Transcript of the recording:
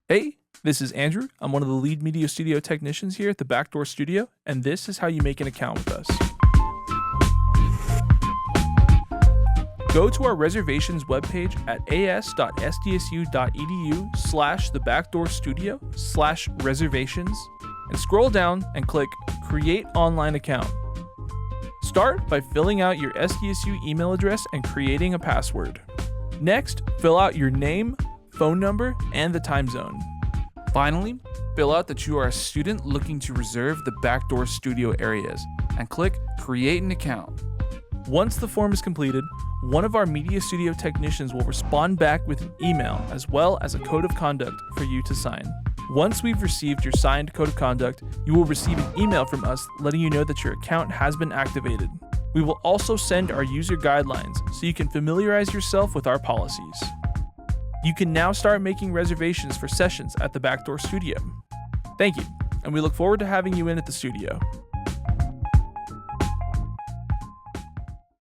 Hey, this is Andrew. I'm one of the lead media studio technicians here at the Backdoor Studio, and this is how you make an account with us. Go to our reservations webpage at as.sdsu.edu/thebackdoorstudio/reservations and scroll down and click Create Online Account. Start by filling out your SDSU email address and creating a password. Next, fill out your name, phone number, and the time zone. Finally, fill out that you are a student looking to reserve the Backdoor Studio areas and click Create an Account. Once the form is completed, one of our Media Studio technicians will respond back with an email as well as a code of conduct for you to sign. Once we've received your signed code of conduct, you will receive an email from us letting you know that your account has been activated. We will also send our user guidelines so you can familiarize yourself with our policies. You can now start making reservations for sessions at the Backdoor Studio. Thank you, and we look forward to having you in at the studio.